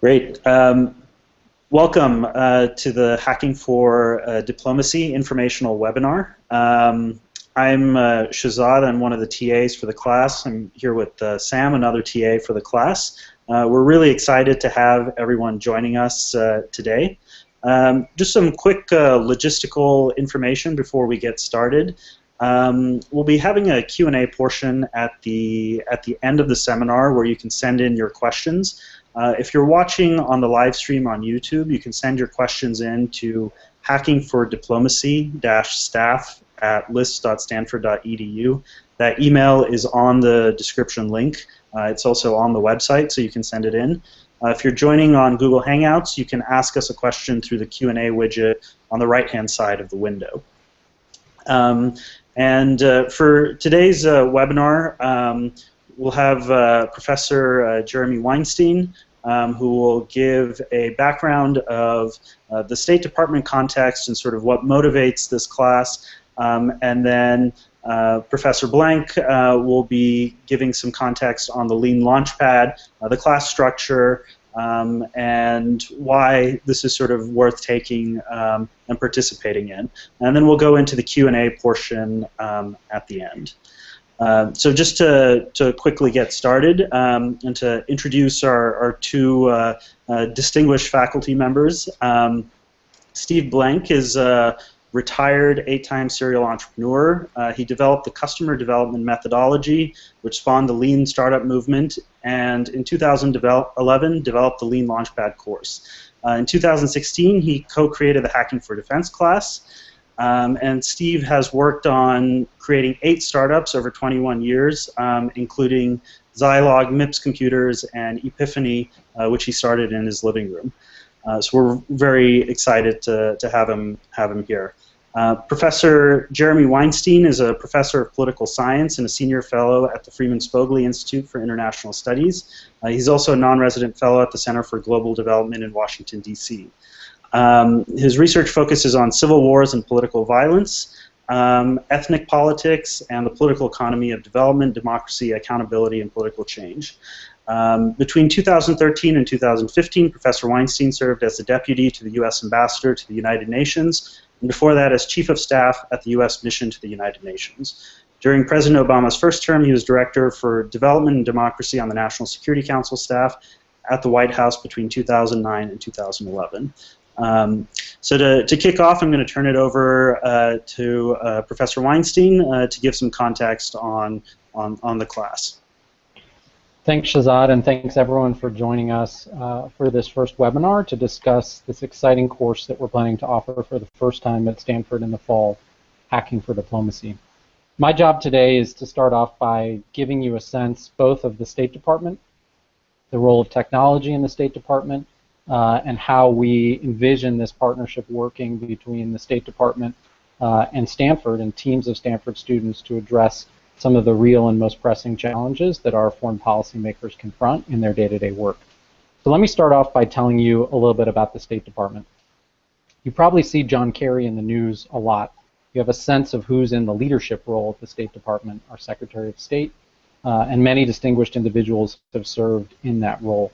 Great. Welcome to the Hacking for Diplomacy informational webinar. I'm Shahzad. I'm one of the TAs for the class. I'm here with Sam, another TA for the class. We're really excited to have everyone joining us today. Just some quick logistical information before we get started. We'll be having a Q&A portion at the end of the seminar where you can send in your questions. If you're watching on the live stream on YouTube, you can send your questions in to hackingfordiplomacy-staff@list.stanford.edu. That email is on the description link. It's also on the website, so you can send it in. If you're joining on Google Hangouts, you can ask us a question through the Q&A widget on the right-hand side of the window. For today's webinar, we'll have Professor Jeremy Weinstein, who will give a background of the State Department context and sort of what motivates this class. And then Professor Blank will be giving some context on the Lean Launchpad, the class structure, and why this is sort of worth taking and participating in. And then we'll go into the Q&A portion at the end. So just to quickly get started and to introduce our two distinguished faculty members, Steve Blank is a retired 8-time serial entrepreneur. He developed the customer development methodology, which spawned the Lean startup movement, and in 2011 developed the Lean Launchpad course. In 2016, he co-created the Hacking for Defense class. And Steve has worked on creating 8 startups over 21 years, including Zilog, MIPS Computers, and Epiphany, which he started in his living room. So we're very excited to have him here. Professor Jeremy Weinstein is a professor of political science and a senior fellow at the Freeman Spogli Institute for International Studies. He's also a non-resident fellow at the Center for Global Development in Washington, D.C. His research focuses on civil wars and political violence, ethnic politics, and the political economy of development, democracy, accountability, and political change. Between 2013 and 2015, Professor Weinstein served as the deputy to the U.S. ambassador to the United Nations, and before that as chief of staff at the U.S. mission to the United Nations. During President Obama's first term, he was director for development and democracy on the National Security Council staff at the White House between 2009 and 2011. So to kick off, I'm going to turn it over to Professor Weinstein to give some context on the class. Thanks, Shahzad, and thanks everyone for joining us for this first webinar to discuss this exciting course that we're planning to offer for the first time at Stanford in the fall, Hacking for Diplomacy. My job today is to start off by giving you a sense both of the State Department, the role of technology in the State Department, and how we envision this partnership working between the State Department and Stanford and teams of Stanford students to address some of the real and most pressing challenges that our foreign policy makers confront in their day-to-day work. So let me start off by telling you a little bit about the State Department. You probably see John Kerry in the news a lot. You have a sense of who's in the leadership role at the State Department, our Secretary of State, and many distinguished individuals have served in that role.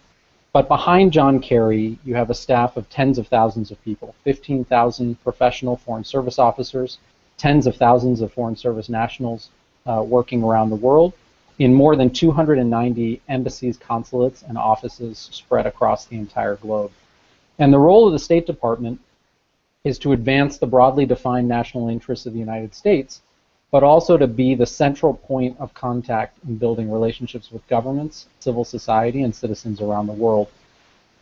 But behind John Kerry, you have a staff of tens of thousands of people, 15,000 professional Foreign Service officers, tens of thousands of Foreign Service nationals working around the world in more than 290 embassies, consulates, and offices spread across the entire globe. And the role of the State Department is to advance the broadly defined national interests of the United States, but also to be the central point of contact in building relationships with governments, civil society, and citizens around the world.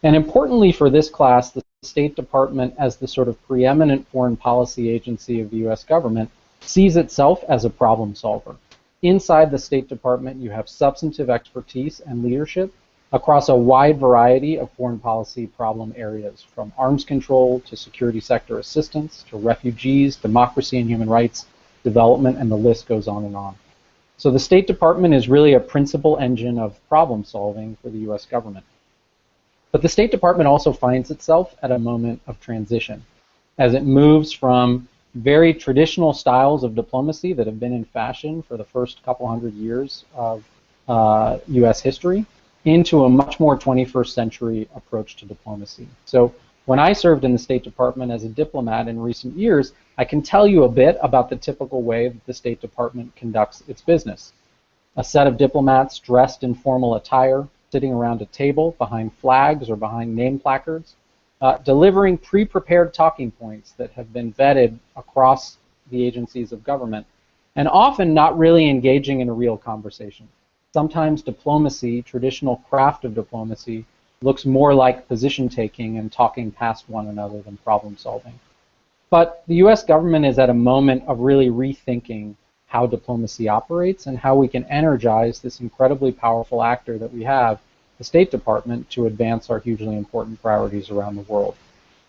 And importantly for this class, the State Department, as the sort of preeminent foreign policy agency of the U.S. government, sees itself as a problem solver. Inside the State Department, you have substantive expertise and leadership across a wide variety of foreign policy problem areas, from arms control to security sector assistance to refugees, democracy and human rights, development, and the list goes on and on. So the State Department is really a principal engine of problem solving for the U.S. government. But the State Department also finds itself at a moment of transition as it moves from very traditional styles of diplomacy that have been in fashion for the first couple hundred years of U.S. history into a much more 21st century approach to diplomacy. So when I served in the State Department as a diplomat in recent years, I can tell you a bit about the typical way that the State Department conducts its business. A set of diplomats dressed in formal attire, sitting around a table behind flags or behind name placards, delivering pre-prepared talking points that have been vetted across the agencies of government, and often not really engaging in a real conversation. Sometimes diplomacy, traditional craft of diplomacy, looks more like position taking and talking past one another than problem solving. But the US government is at a moment of really rethinking how diplomacy operates and how we can energize this incredibly powerful actor that we have, the State Department, to advance our hugely important priorities around the world.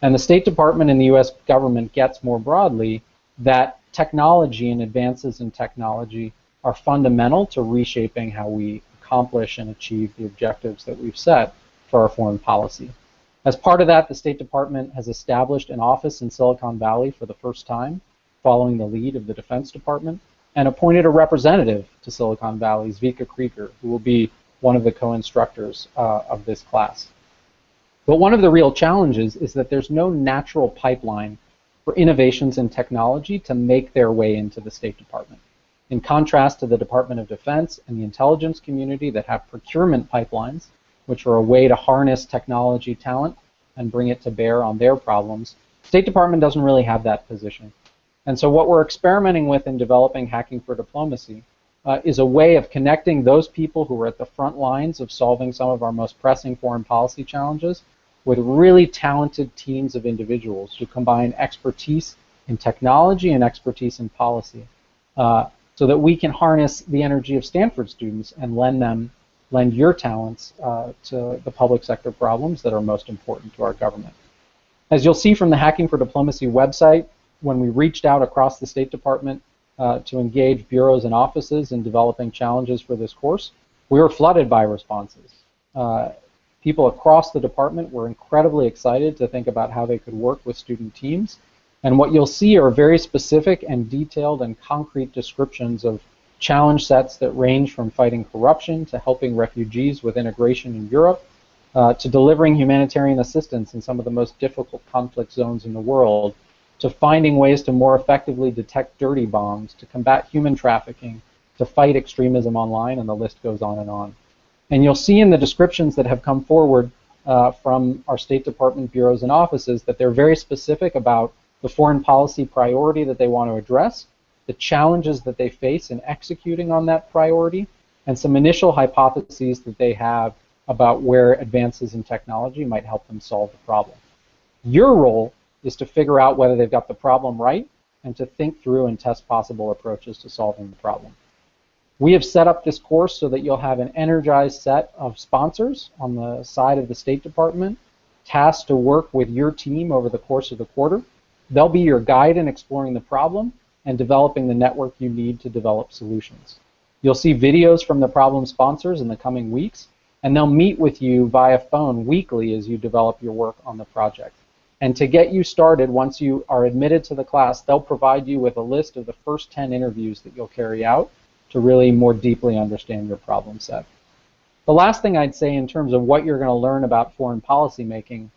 And the State Department and the US government gets more broadly that technology and advances in technology are fundamental to reshaping how we accomplish and achieve the objectives that we've set for our foreign policy. As part of that, the State Department has established an office in Silicon Valley for the first time, following the lead of the Defense Department, and appointed a representative to Silicon Valley's Vika Krieger, who will be one of the co-instructors of this class. But one of the real challenges is that there's no natural pipeline for innovations in technology to make their way into the State Department. In contrast to the Department of Defense and the intelligence community that have procurement pipelines, which are a way to harness technology talent and bring it to bear on their problems, the State Department doesn't really have that position. And so what we're experimenting with in developing Hacking for Diplomacy is a way of connecting those people who are at the front lines of solving some of our most pressing foreign policy challenges with really talented teams of individuals who combine expertise in technology and expertise in policy, so that we can harness the energy of Stanford students and lend your talents to the public sector problems that are most important to our government. As you'll see from the Hacking for Diplomacy website, when we reached out across the State Department to engage bureaus and offices in developing challenges for this course, we were flooded by responses. People across the department were incredibly excited to think about how they could work with student teams. And what you'll see are very specific and detailed and concrete descriptions of challenge sets that range from fighting corruption to helping refugees with integration in Europe to delivering humanitarian assistance in some of the most difficult conflict zones in the world, to finding ways to more effectively detect dirty bombs, to combat human trafficking, to fight extremism online, and the list goes on and on. And you'll see in the descriptions that have come forward from our State Department bureaus and offices that they're very specific about the foreign policy priority that they want to address, the challenges that they face in executing on that priority, and some initial hypotheses that they have about where advances in technology might help them solve the problem. Your role is to figure out whether they've got the problem right and to think through and test possible approaches to solving the problem. We have set up this course so that you'll have an energized set of sponsors on the side of the State Department tasked to work with your team over the course of the quarter. They'll be your guide in exploring the problem and developing the network you need to develop solutions. You'll see videos from the problem sponsors in the coming weeks, and they'll meet with you via phone weekly as you develop your work on the project. And to get you started, once you are admitted to the class, they'll provide you with a list of the first 10 interviews that you'll carry out to really more deeply understand your problem set. The last thing I'd say in terms of what you're going to learn about foreign policy making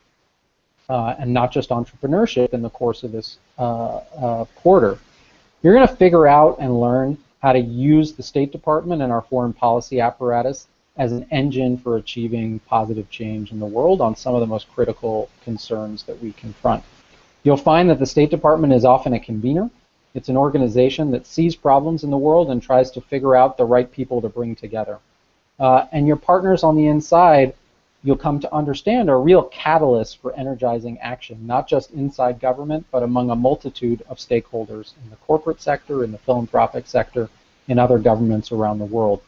and not just entrepreneurship in the course of this quarter, you're going to figure out and learn how to use the State Department and our foreign policy apparatus as an engine for achieving positive change in the world on some of the most critical concerns that we confront. You'll find that the State Department is often a convener. It's an organization that sees problems in the world and tries to figure out the right people to bring together. And your partners on the inside, you'll come to understand, are real catalysts for energizing action, not just inside government, but among a multitude of stakeholders in the corporate sector, in the philanthropic sector, in other governments around the world.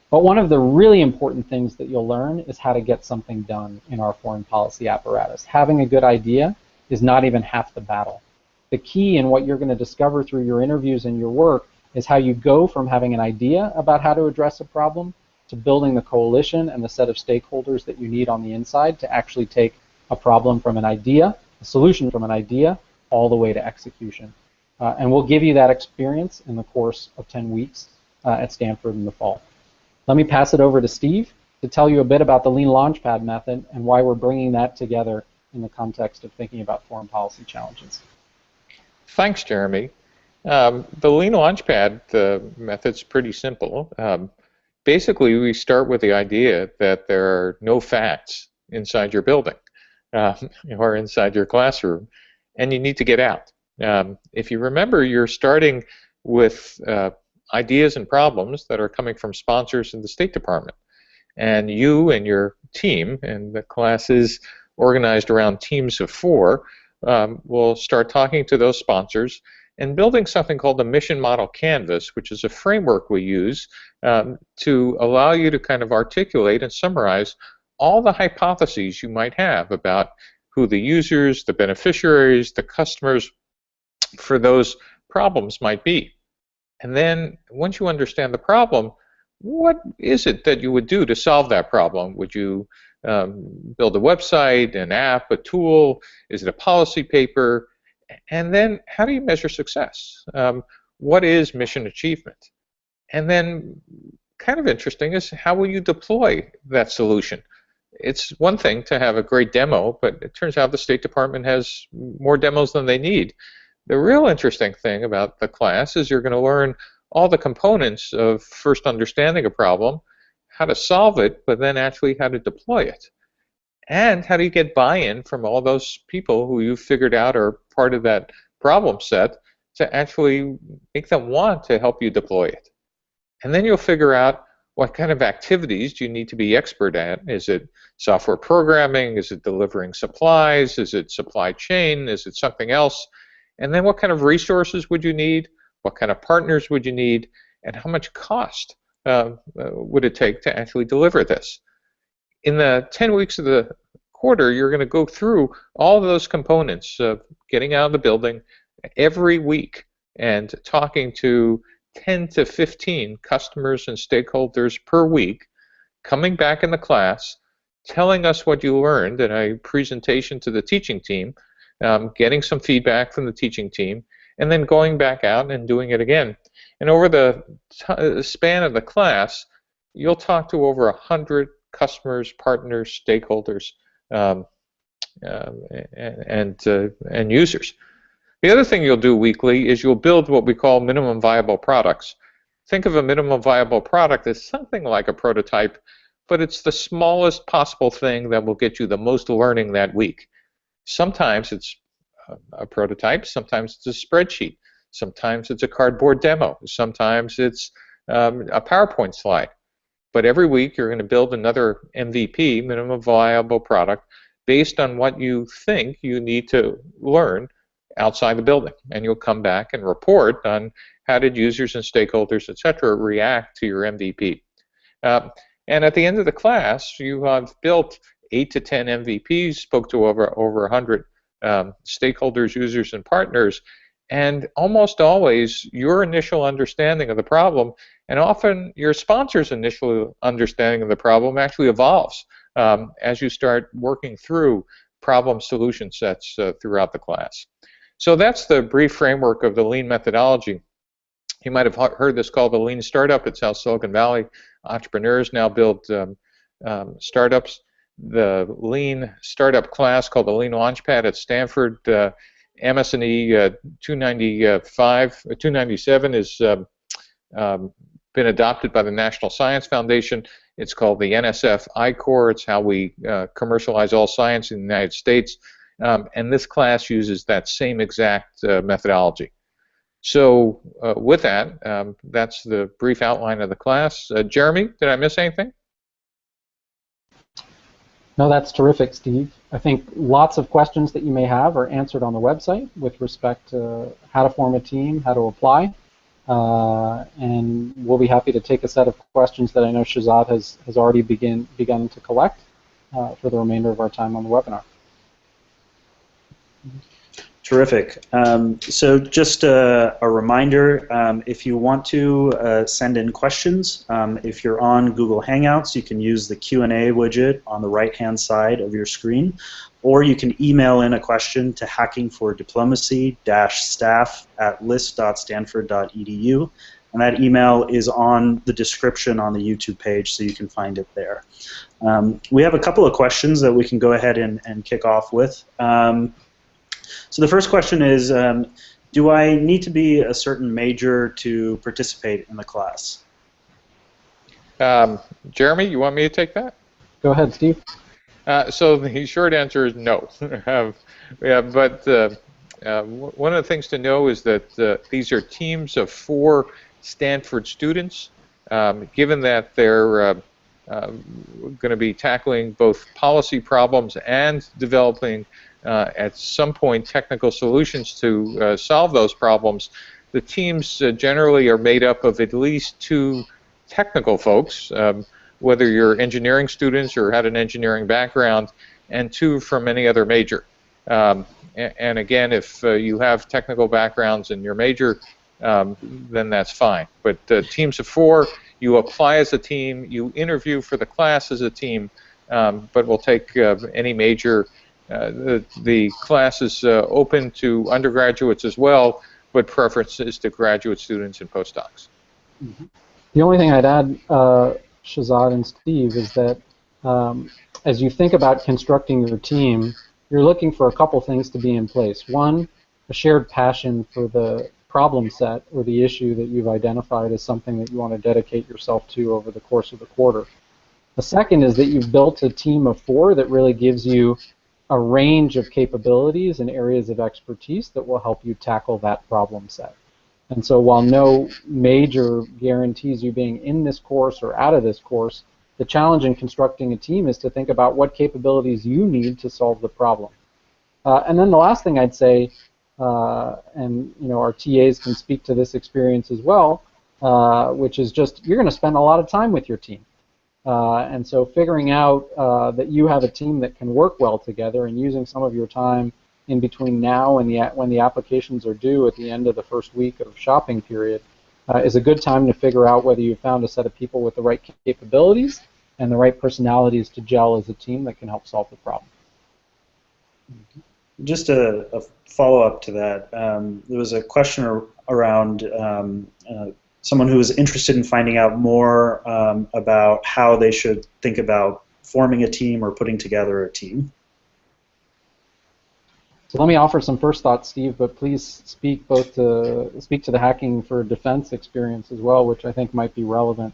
But one of the really important things that you'll learn is how to get something done in our foreign policy apparatus. Having a good idea is not even half the battle. The key in what you're going to discover through your interviews and your work is how you go from having an idea about how to address a problem to building the coalition and the set of stakeholders that you need on the inside to actually take a problem from an idea, a solution from an idea, all the way to execution. And we'll give you that experience in the course of 10 weeks at Stanford in the fall. Let me pass it over to Steve to tell you a bit about the Lean Launchpad method and why we're bringing that together in the context of thinking about foreign policy challenges. Thanks, Jeremy. The Lean Launchpad method's pretty simple. Basically, we start with the idea that there are no facts inside your building or inside your classroom, and you need to get out. If you remember, you're starting with ideas and problems that are coming from sponsors in the State Department. And you and your team, and the class is organized around teams of 4, will start talking to those sponsors and building something called the Mission Model Canvas, which is a framework we use to allow you to kind of articulate and summarize all the hypotheses you might have about who the users, the beneficiaries, the customers for those problems might be. And then once you understand the problem, what is it that you would do to solve that problem? Would you build a website, an app, a tool? Is it a policy paper? And then how do you measure success? What is mission achievement? And then kind of interesting is how will you deploy that solution? It's one thing to have a great demo, but it turns out the State Department has more demos than they need. The real interesting thing about the class is you're going to learn all the components of first understanding a problem, how to solve it, but then actually how to deploy it. And how do you get buy-in from all those people who you've figured out are part of that problem set to actually make them want to help you deploy it. And then you'll figure out what kind of activities do you need to be expert at. Is it software programming? Is it delivering supplies? Is it supply chain? Is it something else? And then what kind of resources would you need? What kind of partners would you need? And how much cost would it take to actually deliver this? In the 10 weeks of the quarter, you're going to go through all of those components of getting out of the building every week and talking to 10 to 15 customers and stakeholders per week, coming back in the class, telling us what you learned in a presentation to the teaching team, getting some feedback from the teaching team, and then going back out and doing it again. And over the span of the class, you'll talk to over 100 customers, partners, stakeholders, and users. The other thing you'll do weekly is you'll build what we call minimum viable products. Think of a minimum viable product as something like a prototype, but it's the smallest possible thing that will get you the most learning that week. Sometimes it's a prototype, sometimes it's a spreadsheet, sometimes it's a cardboard demo, sometimes it's a PowerPoint slide. But every week you're going to build another MVP, minimum viable product, based on what you think you need to learn outside the building. And you'll come back and report on how did users and stakeholders, etc., react to your MVP. And at the end of the class, you have built 8 to 10 MVPs, spoke to over 100 stakeholders, users, and partners, and almost always your initial understanding of the problem, and often your sponsor's initial understanding of the problem, actually evolves as you start working through problem solution sets throughout the class. So that's the brief framework of the Lean methodology. You might have heard this called the Lean Startup. It's how Silicon Valley entrepreneurs now build startups. The Lean Startup class called the Lean Launchpad at Stanford, MS&E 297 has been adopted by the National Science Foundation. It's called the NSF I-Core. It's how we commercialize all science in the United States. And this class uses that same exact methodology. So with that, that's the brief outline of the class. Jeremy, did I miss anything? No, that's terrific, Steve. I think lots of questions that you may have are answered on the website with respect to how to form a team, how to apply, and we'll be happy to take a set of questions that I know Shahzad has already begun to collect for the remainder of our time on the webinar. Terrific. So just a reminder, if you want to send in questions, if you're on Google Hangouts, you can use the Q&A widget on the right-hand side of your screen, or you can email in a question to hackingfordiplomacy-staff@list.stanford.edu, and that email is on the description on the YouTube page, so you can find it there. We have a couple of questions that we can go ahead and kick off with. So the first question is, do I need to be a certain major to participate in the class? Jeremy, you want me to take that? Go ahead, Steve. So the short answer is no. Yeah, but one of the things to know is that these are teams of 4 Stanford students. Given that they're going to be tackling both policy problems and developing at some point technical solutions to solve those problems, the teams generally are made up of at least 2 technical folks, whether you're engineering students or had an engineering background, and 2 from any other major. And again, if you have technical backgrounds in your major, then that's fine. But teams of 4, you apply as a team, you interview for the class as a team, but we'll take any major. The class is open to undergraduates as well, but preference is to graduate students and postdocs. The only thing I'd add, Shazad and Steve, is that as you think about constructing your team, you're looking for a couple things to be in place. One, a shared passion for the problem set or the issue that you've identified as something that you want to dedicate yourself to over the course of the quarter. The second is that you've built a team of 4 that really gives you a range of capabilities and areas of expertise that will help you tackle that problem set. And so while no major guarantees you being in this course or out of this course, the challenge in constructing a team is to think about what capabilities you need to solve the problem. And then the last thing I'd say, and our TAs can speak to this experience as well, which is just you're going to spend a lot of time with your team. And so figuring out that you have a team that can work well together and using some of your time in between now and when the applications are due at the end of the first week of shopping period is a good time to figure out whether you've found a set of people with the right capabilities and the right personalities to gel as a team that can help solve the problem. Just a follow-up to that, there was a question around someone who was interested in finding out more about how they should think about forming a team or putting together a team. So let me offer some first thoughts, Steve, but please speak to the Hacking for Defense experience as well, which I think might be relevant.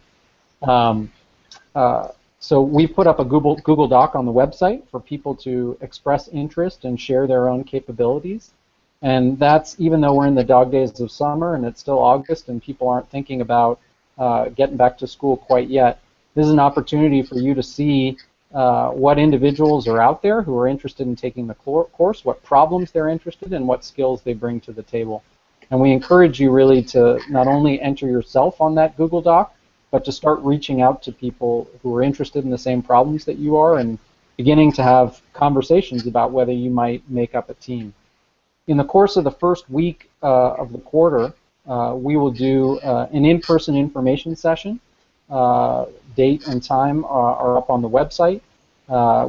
So we've put up a Google Doc on the website for people to express interest and share their own capabilities. And that's even though we're in the dog days of summer and it's still August and people aren't thinking about getting back to school quite yet, this is an opportunity for you to see what individuals are out there who are interested in taking the course, what problems they're interested in, what skills they bring to the table. And we encourage you really to not only enter yourself on that Google Doc, but to start reaching out to people who are interested in the same problems that you are and beginning to have conversations about whether you might make up a team. In the course of the first week of the quarter, we will do an in-person information session. Date and time are up on the website,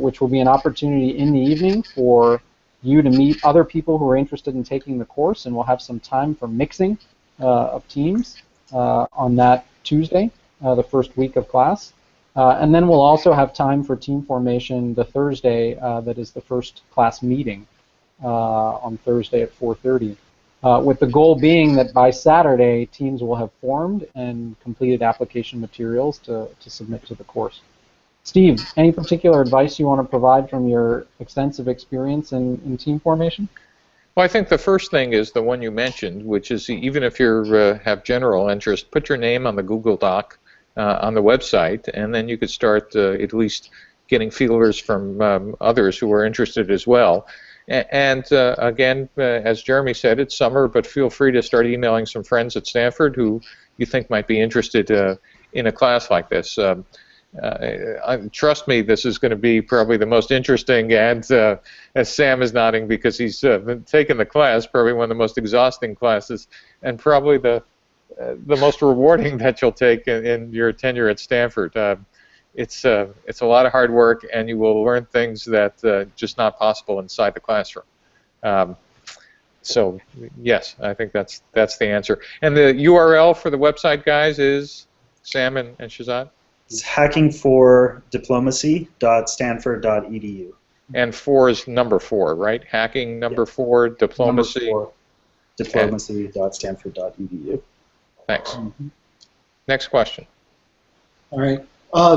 which will be an opportunity in the evening for you to meet other people who are interested in taking the course, and we'll have some time for mixing of teams on that Tuesday, the first week of class. And then we'll also have time for team formation the Thursday that is the first class meeting on Thursday at 4:30. With the goal being that by Saturday, teams will have formed and completed application materials to submit to the course. Steve, any particular advice you want to provide from your extensive experience in team formation? Well, I think the first thing is the one you mentioned, which is even if you have general interest, put your name on the Google Doc on the website, and then you could start at least getting feelers from others who are interested as well. And again, as Jeremy said, it's summer, but feel free to start emailing some friends at Stanford who you think might be interested in a class like this. Trust me, this is going to be probably the most interesting, and as Sam is nodding because he's been taking the class, probably one of the most exhausting classes, and probably the most rewarding that you'll take in your tenure at Stanford. It's a lot of hard work, and you will learn things that just not possible inside the classroom. So yes, I think that's the answer. And the URL for the website, guys, is Sam and Shazad? It's hackingfordiplomacy.stanford.edu. And 4 is number 4, right? Hacking number 4, diplomacy. Number 4, diplomacy.stanford.edu. Thanks. Mm-hmm. Next question. All right.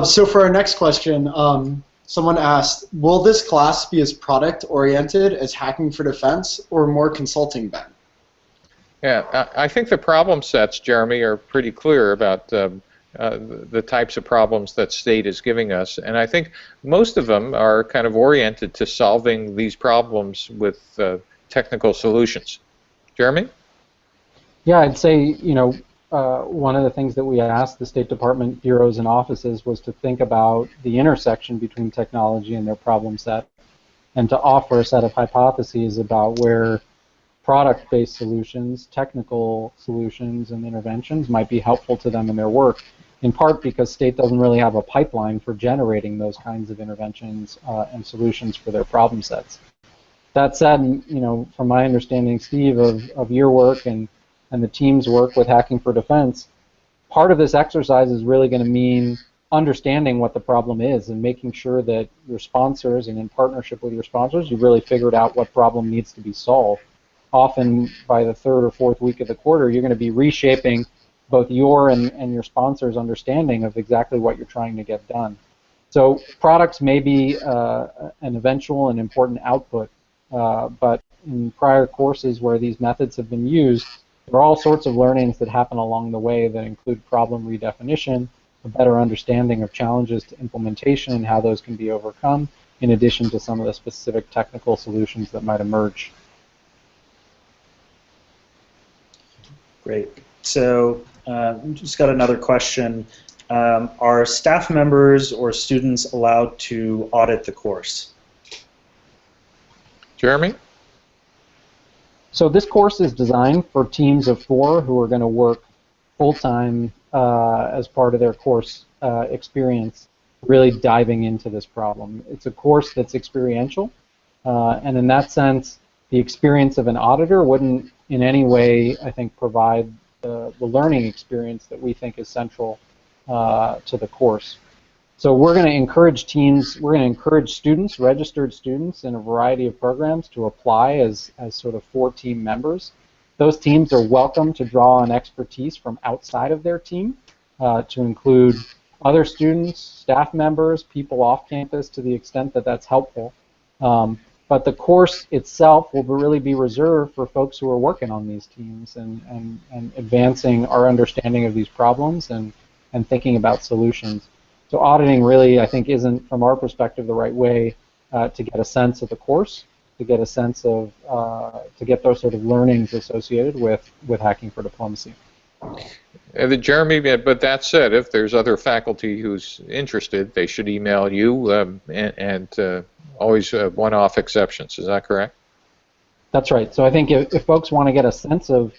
So for our next question, someone asked, will this class be as product-oriented as Hacking for Defense or more consulting bent? Yeah, I think the problem sets, Jeremy, are pretty clear about the types of problems that state is giving us, and I think most of them are kind of oriented to solving these problems with technical solutions. Jeremy? Yeah, I'd say, one of the things that we asked the State Department bureaus and offices was to think about the intersection between technology and their problem set, and to offer a set of hypotheses about where product-based solutions, technical solutions, and interventions might be helpful to them in their work, in part because state doesn't really have a pipeline for generating those kinds of interventions and solutions for their problem sets. That said, from my understanding, Steve, of your work and the team's work with Hacking for Defense, part of this exercise is really going to mean understanding what the problem is and making sure that your sponsors, and in partnership with your sponsors, you've really figured out what problem needs to be solved. Often by the 3rd or 4th week of the quarter, you're going to be reshaping both your and your sponsor's understanding of exactly what you're trying to get done. So products may be an eventual and important output, but in prior courses where these methods have been used, there are all sorts of learnings that happen along the way that include problem redefinition, a better understanding of challenges to implementation and how those can be overcome, in addition to some of the specific technical solutions that might emerge. Great. So just got another question. Are staff members or students allowed to audit the course? Jeremy? So this course is designed for teams of 4 who are going to work full-time as part of their course experience, really diving into this problem. It's a course that's experiential, and in that sense, the experience of an auditor wouldn't in any way, I think, provide the learning experience that we think is central to the course. So we're going to encourage students, registered students in a variety of programs to apply as sort of 4 team members. Those teams are welcome to draw on expertise from outside of their team to include other students, staff members, people off campus to the extent that that's helpful. But the course itself will really be reserved for folks who are working on these teams and advancing our understanding of these problems and thinking about solutions. So auditing really, I think, isn't, from our perspective, the right way to get a sense of the course, to get a sense of, to get those sort of learnings associated with Hacking for Diplomacy. Jeremy, but that said, if there's other faculty who's interested, they should email you and always one-off exceptions. Is that correct? That's right. So I think if folks want to get a sense of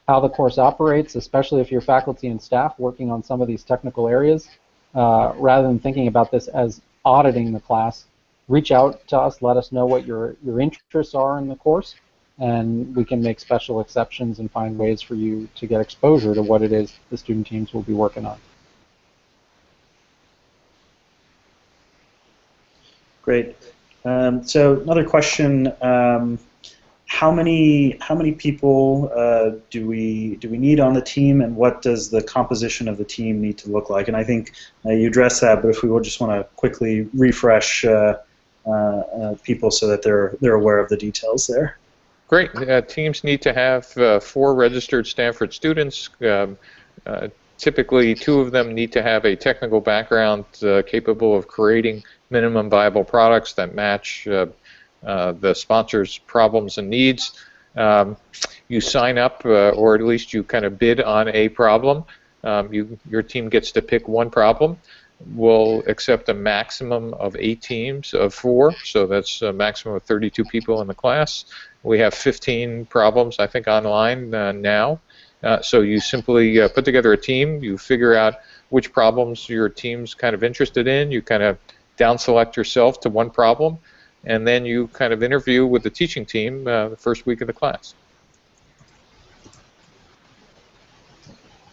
how the course operates, especially if you're faculty and staff working on some of these technical areas, rather than thinking about this as auditing the class, reach out to us, let us know what your interests are in the course, and we can make special exceptions and find ways for you to get exposure to what it is the student teams will be working on. Great. So another question: how many people do we need on the team, and what does the composition of the team need to look like? And I think you addressed that, but if we will just want to quickly refresh people so that they're aware of the details there. Great. Teams need to have 4 registered Stanford students. Typically, 2 of them need to have a technical background capable of creating minimum viable products that match the sponsor's problems and needs. You sign up, or at least you kind of bid on a problem. Your team gets to pick one problem. We'll accept a maximum of 8 teams of 4, so that's a maximum of 32 people in the class. We have 15 problems, I think, online now. So you simply put together a team, you figure out which problems your team's kind of interested in, you kind of down select yourself to one problem, and then you kind of interview with the teaching team the first week of the class.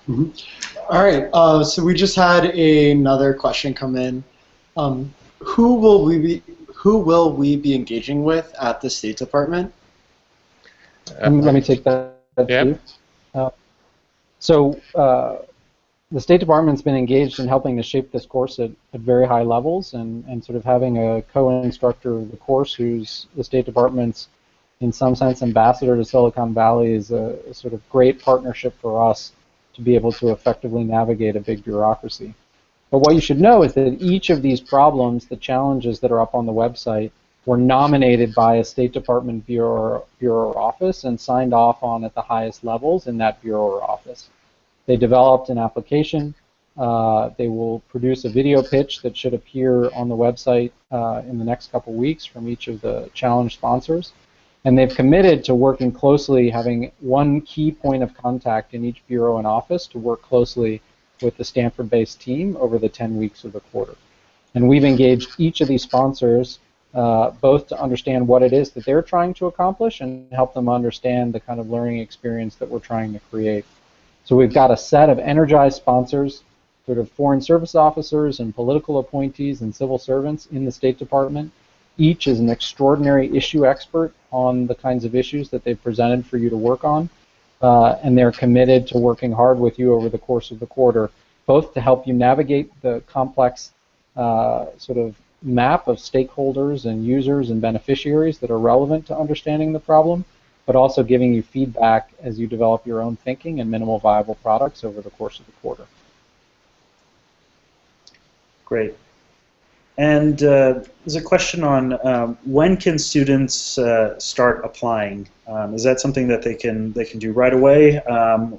Mhm. All right. So we just had another question come in. Who will we be engaging with at the State Department? Let me take that, Yep. Steve. So the State Department's been engaged in helping to shape this course at very high levels, and sort of having a co-instructor of the course who's the State Department's, in some sense, ambassador to Silicon Valley is a sort of great partnership for us to be able to effectively navigate a big bureaucracy. But what you should know is that each of these problems, the challenges that are up on the website, were nominated by a State Department bureau or office and signed off on at the highest levels in that bureau or office. They developed an application. They will produce a video pitch that should appear on the website in the next couple weeks from each of the challenge sponsors. And they've committed to working closely, having one key point of contact in each bureau and office to work closely with the Stanford-based team over the 10 weeks of the quarter. And we've engaged each of these sponsors both to understand what it is that they're trying to accomplish and help them understand the kind of learning experience that we're trying to create. So we've got a set of energized sponsors, sort of foreign service officers and political appointees and civil servants in the State Department. Each is an extraordinary issue expert on the kinds of issues that they've presented for you to work on, and they're committed to working hard with you over the course of the quarter, both to help you navigate the complex sort of map of stakeholders and users and beneficiaries that are relevant to understanding the problem, but also giving you feedback as you develop your own thinking and minimal viable products over the course of the quarter. Great. And there's a question on when can students start applying? Is that something that they can do right away,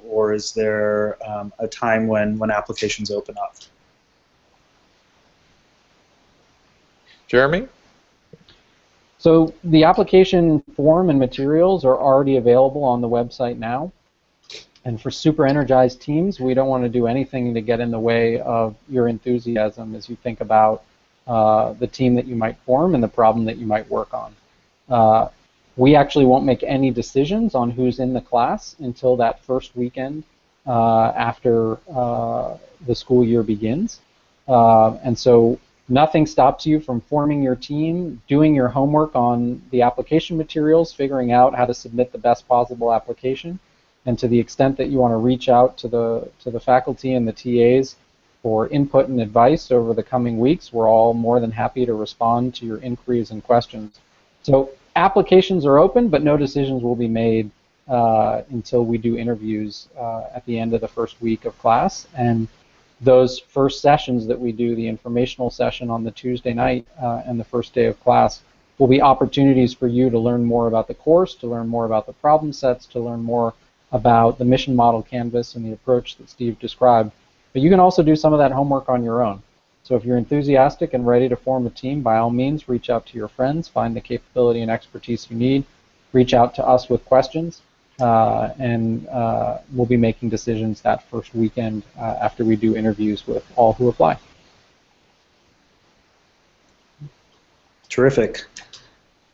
or is there a time when applications open up? Jeremy? So the application form and materials are already available on the website now. And for super energized teams, we don't want to do anything to get in the way of your enthusiasm as you think about the team that you might form and the problem that you might work on. We actually won't make any decisions on who's in the class until that first weekend after the school year begins. And so nothing stops you from forming your team, doing your homework on the application materials, figuring out how to submit the best possible application. And to the extent that you want to reach out to the faculty and the TAs for input and advice over the coming weeks, we're all more than happy to respond to your inquiries and questions. So applications are open, but no decisions will be made until we do interviews at the end of the first week of class. And those first sessions that we do, the informational session on the Tuesday night and the first day of class, will be opportunities for you to learn more about the course, to learn more about the problem sets, to learn more about the mission model canvas and the approach that Steve described. But you can also do some of that homework on your own. So if you're enthusiastic and ready to form a team, by all means, reach out to your friends, find the capability and expertise you need, reach out to us with questions, and we'll be making decisions that first weekend after we do interviews with all who apply. Terrific.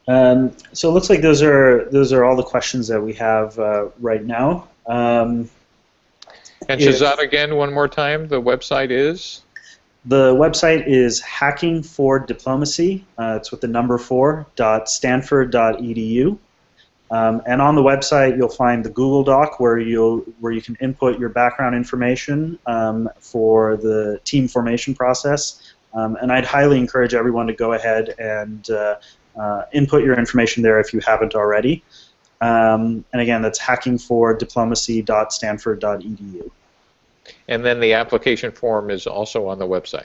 So it looks like those are all the questions that we have right now. And Shahzad, again, one more time, the website is? The website is Hacking for Diplomacy. It's with the number 4.stanford.edu. And on the website, you'll find the Google Doc where you can input your background information for the team formation process. And I'd highly encourage everyone to go ahead and input your information there if you haven't already. And again, that's hackingfordiplomacy.stanford.edu. And then the application form is also on the website.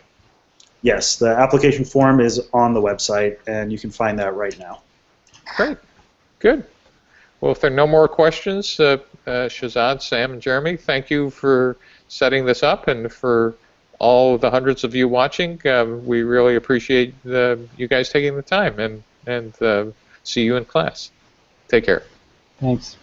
Yes, the application form is on the website, and you can find that right now. Great. Good. Well, if there are no more questions, Shahzad, Sam, and Jeremy, thank you for setting this up, and for all the hundreds of you watching. We really appreciate you guys taking the time, and see you in class. Take care. Thanks.